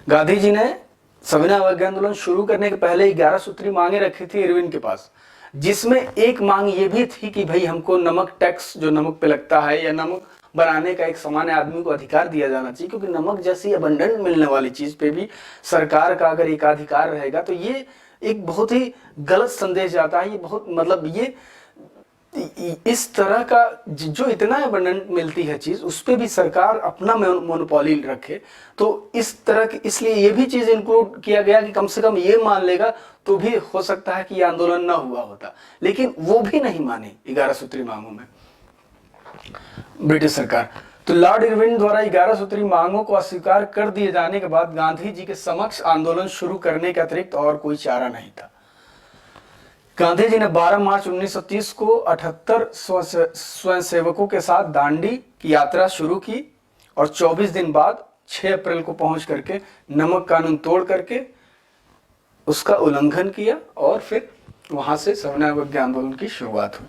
Speaker 1: गांधी जी ने सविनय अवज्ञा आंदोलन शुरू करने के पहले 11 सूत्री मांगे रखी थी इरविन के पास, जिसमें एक मांग ये भी थी कि भाई हमको नमक टैक्स जो नमक पे लगता है या नमक बनाने का एक सामान्य आदमी को अधिकार दिया जाना चाहिए, क्योंकि नमक जैसी अबंडेंट मिलने वाली चीज पे भी सरकार का अगर एकाधिकार रहेगा तो ये एक बहुत ही गलत संदेश जाता है। ये बहुत मतलब ये इस तरह का जो इतना अबंडेंट मिलती है चीज, उस पे भी सरकार अपना मोनोपोली रखे, तो इस तरह की, इसलिए ये भी चीज इंक्लूड किया गया कि कम से कम ये मान लेगा तो भी हो सकता है कि ये आंदोलन ना हुआ होता। लेकिन वो भी नहीं मानी 11 सूत्री मांगों में ब्रिटिश सरकार। तो लॉर्ड इरविन द्वारा 11 सूत्री मांगों को अस्वीकार कर दिए जाने के बाद गांधी जी के समक्ष आंदोलन शुरू करने के अतिरिक्त और कोई चारा नहीं था। गांधी जी ने 12 मार्च 1930 को 78 स्वयंसेवकों के साथ दांडी की यात्रा शुरू की और 24 दिन बाद 6 अप्रैल को पहुंच करके नमक कानून तोड़ करके उसका उल्लंघन किया और फिर वहां से सविनय अवज्ञा आंदोलन की शुरुआत हुई।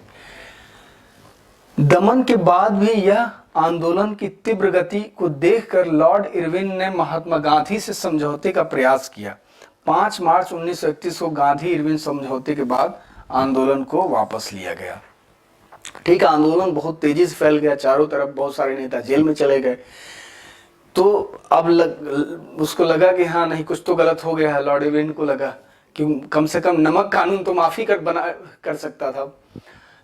Speaker 1: दमन के बाद भी यह आंदोलन की तीव्र गति को देखकर लॉर्ड इरविन ने महात्मा गांधी से समझौते का प्रयास किया। 5 मार्च 1931 को गांधी इरविन समझौते के बाद आंदोलन को वापस लिया गया। ठीक है, आंदोलन बहुत तेजी से फैल गया, चारों तरफ बहुत सारे नेता जेल में चले गए। तो अब उसको लगा कि हाँ नहीं, कुछ तो गलत हो गया है। लॉर्ड इरविन को लगा कि कम से कम नमक कानून तो माफी कर सकता था।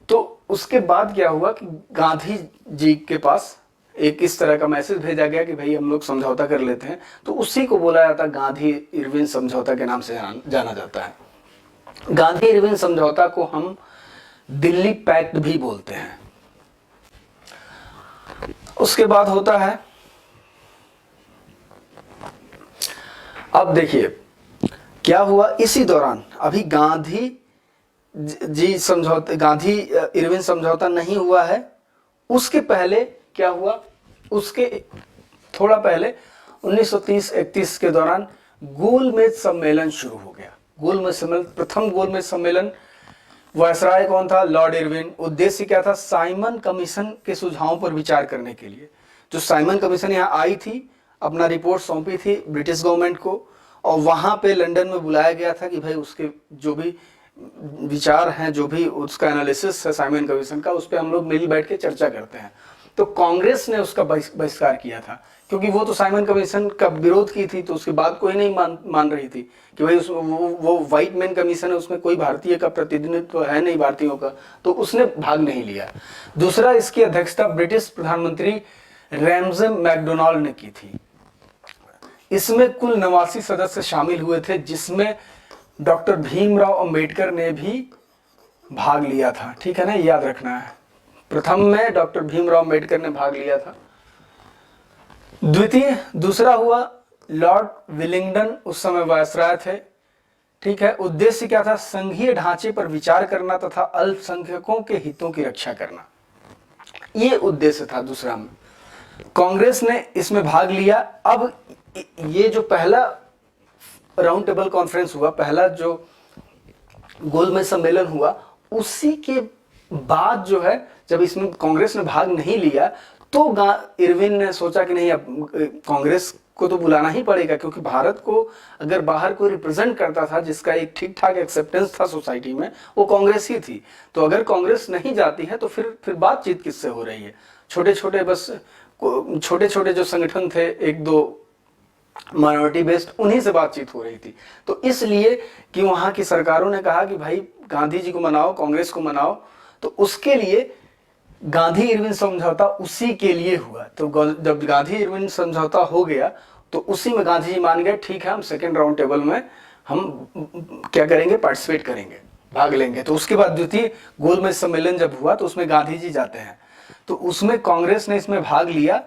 Speaker 1: तो उसके बाद क्या हुआ कि गांधी जी के पास एक इस तरह का मैसेज भेजा गया कि भाई हम लोग समझौता कर लेते हैं। तो उसी को बोला जाता है गांधी इरविन समझौता के नाम से जाना जाता है। गांधी इरविन समझौता को हम दिल्ली पैक्ट भी बोलते हैं। उसके बाद होता है, अब देखिए क्या हुआ इसी दौरान। अभी गांधी जी समझौता, गांधी इरविन समझौता नहीं हुआ है। उसके पहले क्या हुआ, उसके थोड़ा पहले 1930-31 के दौरान गोलमेज सम्मेलन शुरू हो गया। गोलमेज सम्मेलन, प्रथम गोलमेज सम्मेलन, वायसराय कौन था? Lord Irwin. उद्देश्य क्या था? साइमन कमीशन के सुझावों पर विचार करने के लिए। जो साइमन कमीशन यहाँ आई थी, अपना रिपोर्ट सौंपी थी ब्रिटिश गवर्नमेंट को, और वहाँ पे लंदन में बुलाया गया था कि भाई उसके जो भी विचार हैं, जो भी उसका एनालिसिस है साइमन कमीशन का, उस पर हम लोग मिल बैठ के चर्चा करते हैं। तो कांग्रेस ने उसका बहिष्कार किया था, क्योंकि वो तो साइमन कमीशन का विरोध की थी, तो उसकी बात कोई नहीं मान रही थी कि भाई वो व्हाइट मैन कमीशन है, उसमें कोई भारतीय का प्रतिनिधित्व है नहीं, भारतीयों का, तो उसने भाग नहीं लिया। दूसरा, इसकी अध्यक्षता ब्रिटिश प्रधानमंत्री रैमजे मैकडोनाल्ड ने की थी। इसमें कुल 89 सदस्य शामिल हुए थे, जिसमें डॉक्टर भीमराव अंबेडकर ने भी भाग लिया था। ठीक है ना, याद रखना है। प्रथम में डॉक्टर भीमराव अंबेडकर ने भाग लिया था। दूसरा हुआ लॉर्ड विलिंगडन, उस समय वायसराय थे। ठीक है, उद्देश्य क्या था? संघीय ढांचे पर विचार करना तथा अल्पसंख्यकों के हितों की रक्षा करना, ये उद्देश्य था दूसरा में। कांग्रेस ने इसमें भाग लिया। अब ये जो पहला राउंड टेबल कॉन्फ्रेंस हुआ, पहला जो गोलमेज सम्मेलन हुआ, उसी के बाद जो है, जब इसमें कांग्रेस ने भाग नहीं लिया, तो इरविन ने सोचा कि नहीं, अब कांग्रेस को तो बुलाना ही पड़ेगा, क्योंकि भारत को अगर बाहर कोई रिप्रेजेंट करता था जिसका एक ठीक ठाक एक्सेप्टेंस था सोसाइटी में, वो कांग्रेस ही थी। तो अगर कांग्रेस नहीं जाती है तो फिर बातचीत किससे हो रही है? छोटे छोटे जो संगठन थे, एक दो माइनॉरिटी बेस्ड, उन्हीं से बातचीत हो रही थी। तो इसलिए कि वहां की सरकारों ने कहा कि भाई गांधी जी को मनाओ, कांग्रेस को मनाओ, तो उसके लिए गांधी इरविन समझौता उसी के लिए हुआ। तो जब गांधी इरविन समझौता हो गया, तो उसी में गांधी जी मान गए, ठीक है, हम सेकेंड राउंड टेबल में हम क्या करेंगे, पार्टिसिपेट करेंगे, भाग लेंगे। तो उसके बाद द्वितीय गोलमेज सम्मेलन जब हुआ, तो उसमें गांधी जी जाते हैं, तो उसमें कांग्रेस ने इसमें भाग लिया।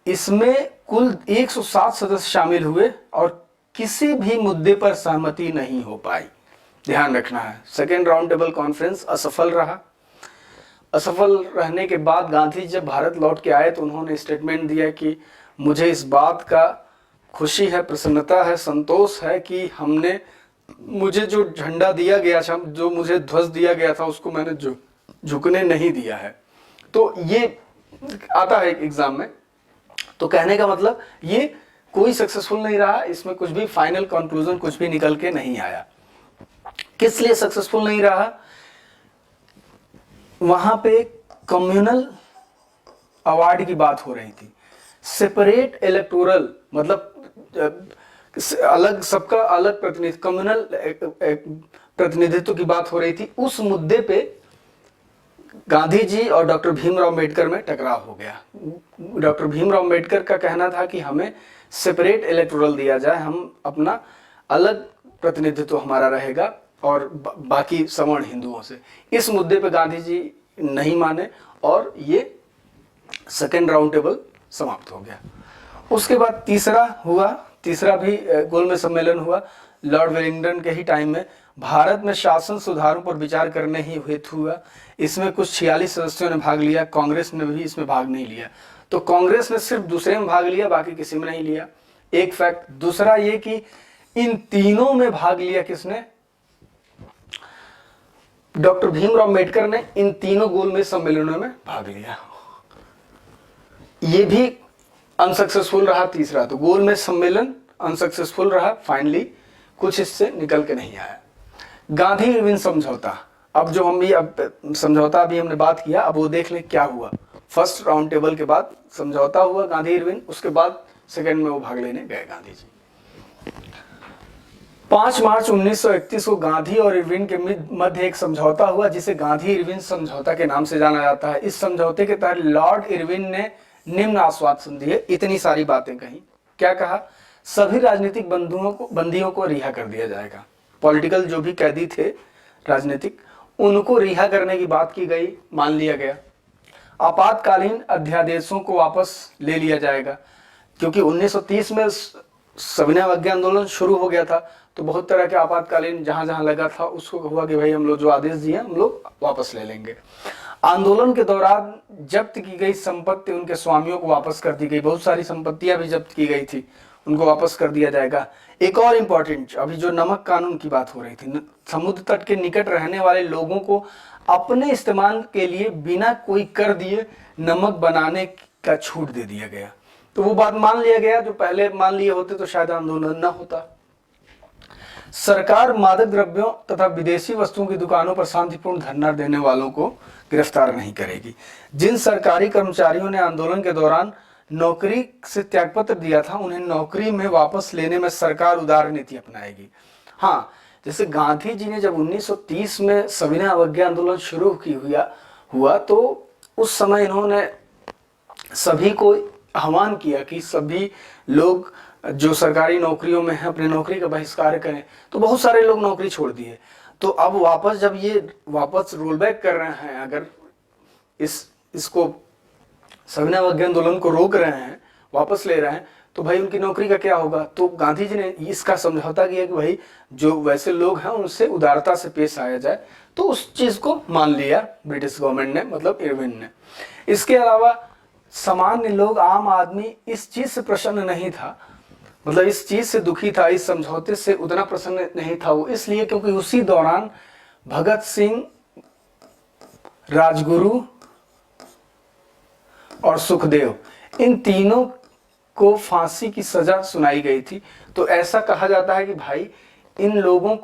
Speaker 1: इसमें कुल 107 सदस्य शामिल हुए और किसी भी मुद्दे पर सहमति नहीं हो पाई। ध्यान रखना है, सेकेंड राउंड टेबल कॉन्फ्रेंस असफल रहा। असफल रहने के बाद गांधी जब भारत लौट के आए, तो उन्होंने स्टेटमेंट दिया कि मुझे इस बात का खुशी है, प्रसन्नता है, संतोष है कि मुझे जो झंडा दिया गया था, जो मुझे ध्वज दिया गया था, उसको मैंने झुकने नहीं दिया है। तो ये आता है एग्जाम में। तो कहने का मतलब, ये कोई सक्सेसफुल नहीं रहा, इसमें कुछ भी फाइनल कंक्लूजन कुछ भी निकल के नहीं आया। किस लिए सक्सेसफुल नहीं रहा? वहां पे कम्युनल अवार्ड की बात हो रही थी, सेपरेट इलेक्टोरल, मतलब अलग, सबका अलग प्रतिनिधित्व, कम्युनल प्रतिनिधित्व की बात हो रही थी। उस मुद्दे पे गांधी जी और डॉक्टर भीमराव अंबेडकर में टकराव हो गया। डॉक्टर भीमराव अंबेडकर का कहना था कि हमें सेपरेट इलेक्टोरल दिया जाए, हम अपना अलग प्रतिनिधित्व हमारा रहेगा और बाकी सवर्ण हिंदुओं से। इस मुद्दे पे गांधी जी नहीं माने और ये सेकेंड राउंड टेबल समाप्त हो गया। उसके बाद तीसरा भी गोलमेज सम्मेलन हुआ लॉर्ड वेलिंगटन के ही टाइम में। भारत में शासन सुधारों पर विचार करने ही हेतु हुआ। इसमें कुछ 46 सदस्यों ने भाग लिया, कांग्रेस ने भी इसमें भाग नहीं लिया। तो कांग्रेस ने सिर्फ दूसरे में भाग लिया, बाकी किसी में नहीं लिया, एक फैक्ट। दूसरा ये कि इन तीनों में भाग लिया किसने? डॉक्टर भीमराव अंबेडकर ने इन तीनों गोलमेज सम्मेलनों में भाग लिया। ये भी अनसक्सेसफुल रहा। तीसरा तो गोलमेज सम्मेलन अनसक्सेसफुल रहा, फाइनली कुछ इससे निकल के नहीं आया। गांधी इरविन समझौता, अब जो हम भी अब समझौता अभी हमने बात किया, अब वो देख लें क्या हुआ। फर्स्ट राउंड टेबल के बाद समझौता हुआ गांधी इरविन, उसके बाद सेकंड में वो भाग लेने गए गांधी जी। 5 मार्च 1931 को गांधी और इरविन के मध्य एक समझौता हुआ, जिसे गांधी इरविन समझौता के नाम से जाना जाता है। इस समझौते के तहत लॉर्ड इरविन ने निम्न आश्वासन दिए, इतनी सारी बातें कही। क्या कहा? सभी राजनीतिक बंदियों को रिहा कर दिया जाएगा। पॉलिटिकल जो भी कैदी थे राजनीतिक, उनको रिहा करने की बात की गई, मान लिया गया। आपातकालीन अध्यादेशों को वापस ले लिया जाएगा, क्योंकि 1930 में सविनय अवज्ञा आंदोलन शुरू हो गया था, तो बहुत तरह के आपातकालीन जहां जहां लगा था उसको हुआ कि भाई हम लोग जो आदेश दिए हम लोग वापस ले लेंगे। आंदोलन के दौरान जब्त की गई संपत्ति उनके स्वामियों को वापस कर दी गई। बहुत सारी संपत्तियां भी जब्त की गई थी, उनको वापस कर दिया जाएगा। एक और इम्पोर्टेंट, अभी जो नमक कानून की बात हो रही थी, समुद्र तट के निकट रहने वाले लोगों को अपने इस्तेमाल के लिए बिना कोई कर दिए नमक बनाने का छूट दे दिया गया। तो वो बात मान लिया गया, जो पहले मान लिए होते तो शायद आंदोलन न होता। सरकार मादक द्रव्यों तथा विदेशी वस्तुओं की दुकानों पर शांतिपूर्ण धरना देने वालों को गिरफ्तार नहीं करेगी। जिन सरकारी कर्मचारियों ने आंदोलन के दौरान नौकरी से त्यागपत्र दिया था, उन्हें नौकरी में वापस लेने में सरकार उदार नीति अपनाएगी। हाँ, जैसे गांधी जी ने जब 1930 में सविनय अवज्ञा आंदोलन शुरू हुआ तो उस समय इन्होंने सभी को आह्वान किया कि सभी लोग जो सरकारी नौकरियों में हैं अपनी नौकरी का बहिष्कार करें। तो बहुत सारे लोग नौकरी छोड़ दिए। तो अब वापस जब ये वापस रोल बैक कर रहे हैं, अगर इसको सविनय अवज्ञा आंदोलन को रोक रहे हैं, वापस ले रहे हैं, तो भाई उनकी नौकरी का क्या होगा। तो गांधी जी ने इसका समझौता किया कि भाई जो वैसे लोग हैं उनसे उदारता से पेश आया जाए। तो उस चीज को मान लिया ब्रिटिश गवर्नमेंट ने, मतलब इरविन ने। इसके अलावा सामान्य लोग, आम आदमी इस चीज से प्रसन्न नहीं था, मतलब इस चीज से दुखी था, इस समझौते से उतना प्रसन्न नहीं था वो, इसलिए क्योंकि उसी दौरान भगत सिंह, राजगुरु और सुखदेव, इन तीनों को फांसी की सजा सुनाई गई थी। तो ऐसा कहा जाता है कि भाई इन लोगों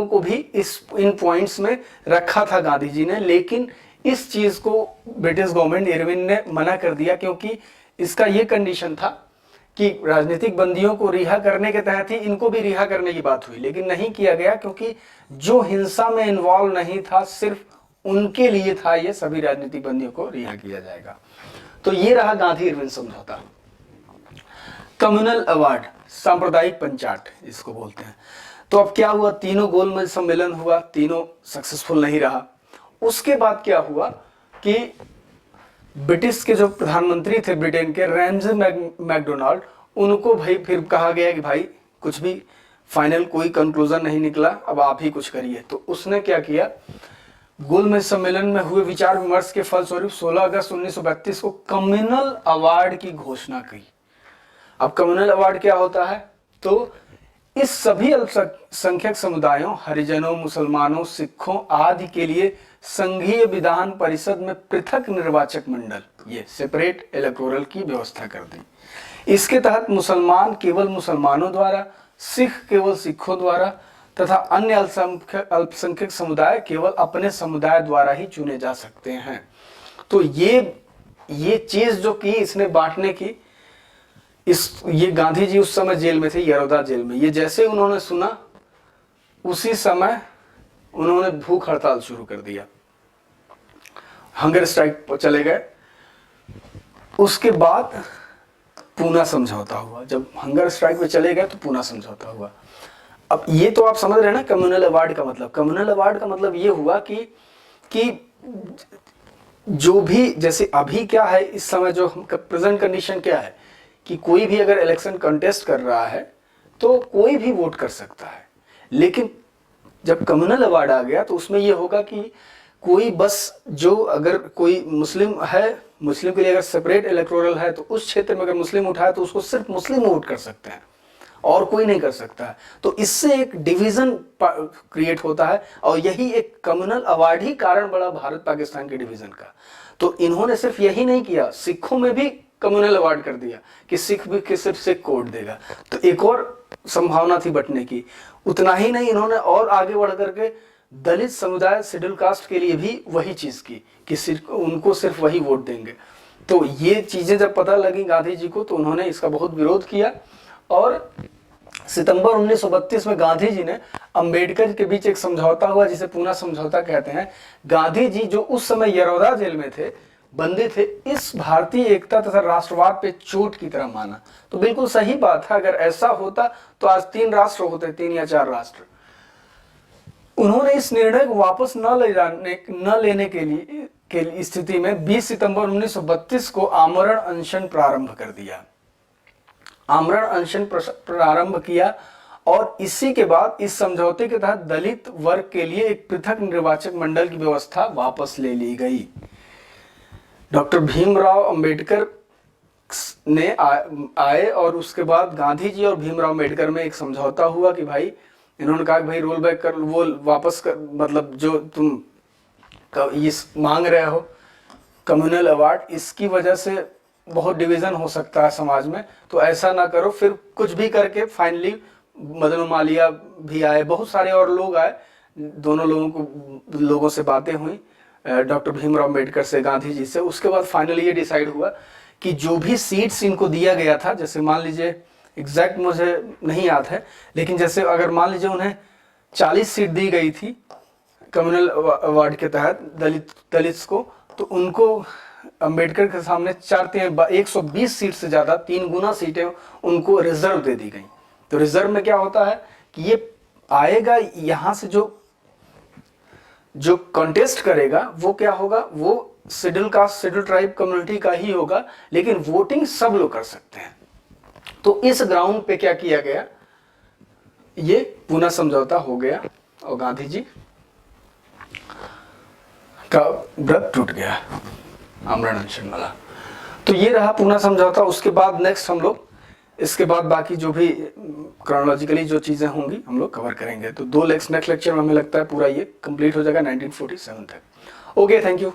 Speaker 1: को भी इन पॉइंट्स में रखा था गांधी जी ने, लेकिन इस चीज को ब्रिटिश गवर्नमेंट, इरविन ने मना कर दिया, क्योंकि इसका ये कंडीशन था कि राजनीतिक बंदियों को रिहा करने के तहत ही इनको भी रिहा करने की बात हुई, लेकिन नहीं किया गया, क्योंकि जो हिंसा में इन्वॉल्व नहीं था सिर्फ उनके लिए था ये सभी राजनीतिक बंदियों को रिहा किया जाएगा। तो ये रहा गांधी इरविन समझौता। कम्युनल अवार्ड, सांप्रदायिक पंचाट इसको बोलते हैं। तो अब क्या हुआ, तीनों गोलमेज सम्मेलन हुआ, तीनों सक्सेसफुल नहीं रहा। उसके बाद क्या हुआ कि ब्रिटिश के जो प्रधानमंत्री थे ब्रिटेन के, रैमजे मैकडोनाल्ड, उनको भाई फिर कहा गया कि भाई कुछ भी फाइनल कोई कंक्लूजन नहीं निकला, अब आप ही कुछ करिए। तो उसने क्या किया, गोलमेज सम्मेलन में हुए विचार विमर्श के फलस्वरूप 16 अगस्त 1932 को कम्युनल अवार्ड की घोषणा की। अब कम्युनल अवार्ड क्या होता है, तो इस सभी अल्पसंख्यक समुदायों, हरिजनों, मुसलमानों, सिखों आदि के लिए संघीय विधान परिषद में पृथक निर्वाचक मंडल, ये सेपरेट इलेक्टोरल की व्यवस्था कर दी। इसके तहत मुसलमान केवल मुसलमानों द्वारा, सिख केवल सिखों द्वारा तथा अन्य अल्पसंख्यक समुदाय केवल अपने समुदाय द्वारा ही चुने जा सकते हैं। तो ये चीज जो की इसने बांटने की, ये गांधी जी उस समय जेल में थे, यरोदा जेल में। ये जैसे उन्होंने सुना उसी समय उन्होंने भूख हड़ताल शुरू कर दिया, हंगर स्ट्राइक पर चले गए। उसके बाद पूना समझौता हुआ। जब हंगर स्ट्राइक पे चले गए तो पूना समझौता हुआ। अब ये तो आप समझ रहे हैं ना कम्युनल अवार्ड का मतलब। कम्युनल अवार्ड का मतलब ये हुआ कि जो भी, जैसे अभी क्या है इस समय जो प्रेजेंट कंडीशन क्या है कि कोई भी अगर इलेक्शन कंटेस्ट कर रहा है तो कोई भी वोट कर सकता है, लेकिन जब कम्युनल अवार्ड आ गया तो उसमें यह होगा कि कोई बस जो, अगर कोई मुस्लिम है, मुस्लिम के लिए अगर सेपरेट इलेक्टोरल है तो उस क्षेत्र में अगर मुस्लिम उठाए तो उसको सिर्फ मुस्लिम वोट कर सकते हैं और कोई नहीं कर सकता है। तो इससे एक डिवीजन क्रिएट होता है और यही एक कम्युनल अवार्ड ही कारण बड़ा भारत पाकिस्तान के डिवीजन का। तो इन्होंने सिर्फ यही नहीं किया, सिखों में भी कम्युनल अवार्ड कर दिया कि सिख भी सिर्फ सिख वोट देगा। तो एक और संभावना थी बंटने की। उतना ही नहीं, इन्होंने और आगे बढ़ करके दलित समुदाय, शेड्यूल कास्ट के लिए भी वही चीज की कि उनको सिर्फ वही वोट देंगे। तो ये चीजें जब पता लगी गांधी जी को तो उन्होंने इसका बहुत विरोध किया और सितंबर 1932 में गांधी जी ने अंबेडकर के बीच एक समझौता हुआ जिसे पूना समझौता कहते हैं। गांधी जी जो उस समय यरोदा जेल में थे, बंदी थे, इस भारतीय एकता तथा राष्ट्रवाद पे चोट की तरह माना। तो बिल्कुल सही बात है, अगर ऐसा होता तो आज 3 राष्ट्र होते, 3 या 4 राष्ट्र। उन्होंने इस निर्णय को वापस न लेने के स्थिति में 20 सितंबर 1932 को आमरण अनशन प्रारंभ कर दिया। आमरण अनशन प्रारंभ किया और इसी के बाद इस समझौते के तहत दलित वर्ग के लिए एक पृथक निर्वाचक मंडल की व्यवस्था वापस ले ली गई। डॉक्टर भीमराव अंबेडकर ने आए और उसके बाद गांधी जी और भीमराव अंबेडकर में एक समझौता हुआ कि भाई, इन्होंने कहा कि भाई रोल बैक कर, वो वापस कर, मतलब जो तुम इस मांग रहे हो कम्युनल अवार्ड, इसकी वजह से बहुत डिवीज़न हो सकता है समाज में, तो ऐसा ना करो। फिर कुछ भी करके फाइनली मदन मालवीय भी आए, बहुत सारे और लोग आए, दोनों लोगों से बातें हुई, डॉक्टर भीमराव अम्बेडकर से, गांधी जी से। उसके बाद फाइनली ये डिसाइड हुआ कि जो भी सीट्स इनको दिया गया था, जैसे मान लीजिए एग्जैक्ट मुझे नहीं याद है, लेकिन जैसे अगर मान लीजिए उन्हें 40 सीट दी गई थी कम्युनल वार्ड के तहत दलित्स को, तो उनको अंबेडकर के सामने 120 सीट से ज़्यादा, 3 गुना सीटें उनको रिजर्व दे दी गई। तो रिजर्व में क्या होता है कि ये आएगा, यहाँ से जो कंटेस्ट करेगा वो क्या होगा, वो schedule caste schedule tribe community का ही होगा, लेकिन वोटिंग सब लोग कर सकते हैं। तो इस ग्राउंड पे क्या किया गया, ये पूना समझौता हो गया और गांधी जी का व्रत टूट गया, आमरण अनशन वाला। तो ये रहा पूना समझौता। उसके बाद नेक्स्ट हम लोग इसके बाद बाकी जो भी क्रोनोलॉजिकली जो चीज़ें होंगी हम लोग कवर करेंगे। तो 2 नेक्स्ट लेक्चर में हमें लगता है पूरा ये कंप्लीट हो जाएगा 1947 तक। Okay, thank you.